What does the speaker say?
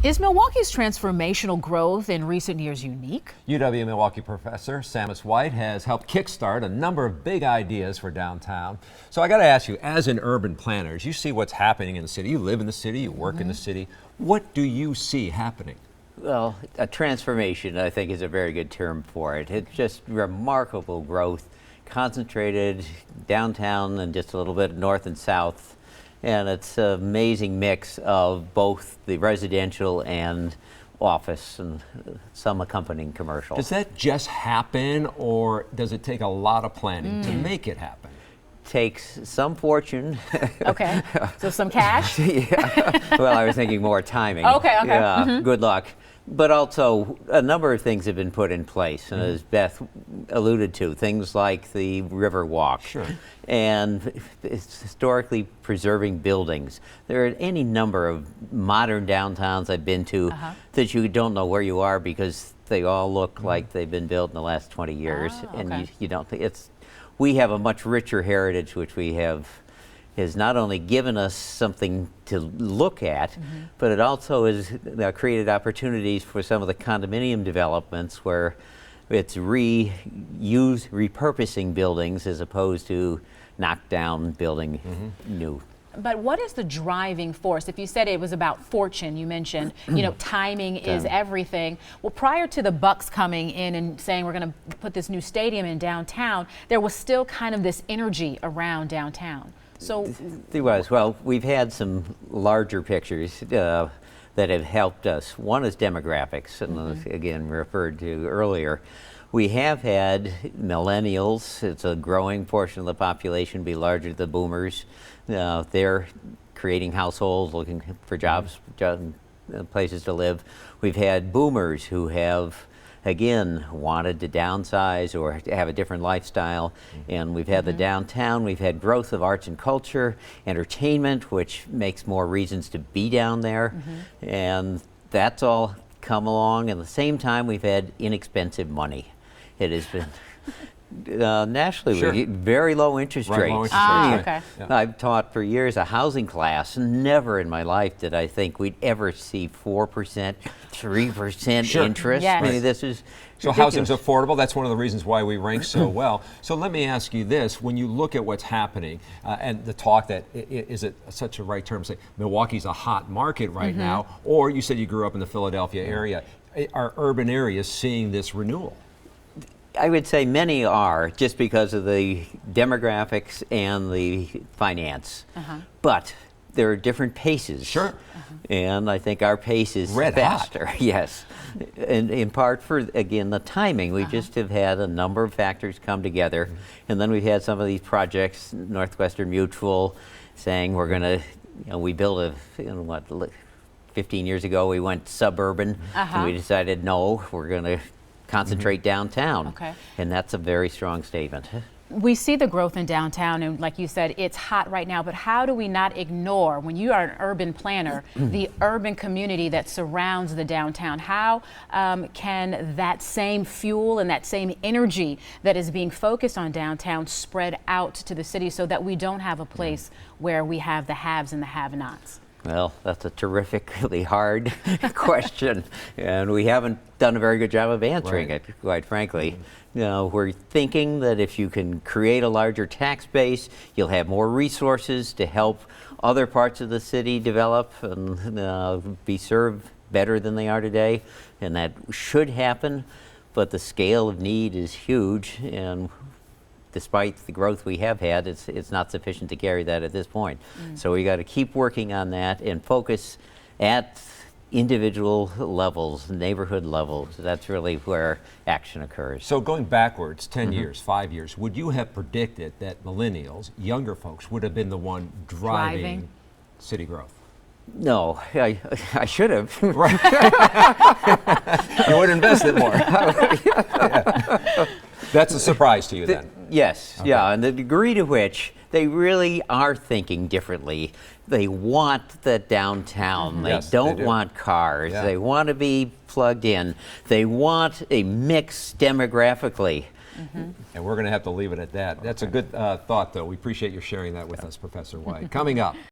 Is Milwaukee's transformational growth in recent years unique? UW-Milwaukee Professor Sammis White has helped kickstart a number of big ideas for downtown. So I got to ask you, as an urban planner, as you see what's happening in the city, you live in the city, you work in the city, what do you see happening? Well, a transformation, I think, is a very good term for it. It's just remarkable growth, concentrated downtown and just a little bit north and south. And it's an amazing mix of both the residential and office and some accompanying commercial. Does that just happen, or does it take a lot of planning to make it happen? Takes some fortune. Okay, so some cash? Yeah. Well, I was thinking more timing. Okay. Yeah, good luck. But also, a number of things have been put in place, and as Beth alluded to, things like the River Walk. Sure. And it's historically preserving buildings. There are any number of modern downtowns I've been to that you don't know where you are because they all look like they've been built in the last 20 years. And you don't think we have a much richer heritage, which we have has not only given us something to look at, but it also has created opportunities for some of the condominium developments where it's repurposing buildings as opposed to knock down building new. But what is the driving force? If you said it was about fortune, you mentioned, timing is everything. Well, prior to the Bucks coming in and saying we're going to put this new stadium in downtown, there was still kind of this energy around downtown. So there was. Well, we've had some larger pictures that have helped us. One is demographics, and again referred to earlier. We have had millennials. It's a growing portion of the population, be larger than boomers. They're creating households, looking for jobs, places to live. We've had boomers who have, again, wanted to downsize or to have a different lifestyle. And we've had the downtown, we've had growth of arts and culture, entertainment, which makes more reasons to be down there. And that's all come along. At the same time, we've had inexpensive money. It has been nationally, we get very low interest rates. Low interest rates. I've taught for years a housing class. Never in my life did I think we'd ever see 4%, 3% interest. Yes. I mean, this is so ridiculous. housing's affordable. That's one of the reasons why we rank so well. So let me ask you this: when you look at what's happening and the talk that is it such a right term to say Milwaukee's a hot market right now, or you said you grew up in the Philadelphia area, are urban areas seeing this renewal? I would say many are, just because of the demographics and the finance. But there are different paces. Sure. And I think our pace is faster. Yes. And in part for, again, the timing. We just have had a number of factors come together. And then we've had some of these projects, Northwestern Mutual, saying we're going to, we built 15 years ago, we went suburban. And we decided, no, we're going to concentrate downtown. And that's a very strong statement. We see the growth in downtown, and like you said, it's hot right now, but how do we not ignore, when you are an urban planner, the urban community that surrounds the downtown? How can that same fuel and that same energy that is being focused on downtown spread out to the city so that we don't have a place where we have the haves and the have-nots? Well, that's a terrifically hard question, and we haven't done a very good job of answering it, quite frankly. We're thinking that if you can create a larger tax base, you'll have more resources to help other parts of the city develop and be served better than they are today, and that should happen, but the scale of need is huge, and despite the growth we have had, it's not sufficient to carry that at this point. So we got to keep working on that and focus at individual levels, neighborhood levels. That's really where action occurs. So going backwards 10 years, 5 years, would you have predicted that millennials, younger folks, would have been the one driving city growth? No, I should have. Right. You would invest it more. That's a surprise to you then? Yes, and the degree to which they really are thinking differently. They want the downtown. They don't want cars. They want to be plugged in. They want a mix demographically. And we're going to have to leave it at that. That's a good thought, though. We appreciate your sharing that with us, Professor White. Coming up.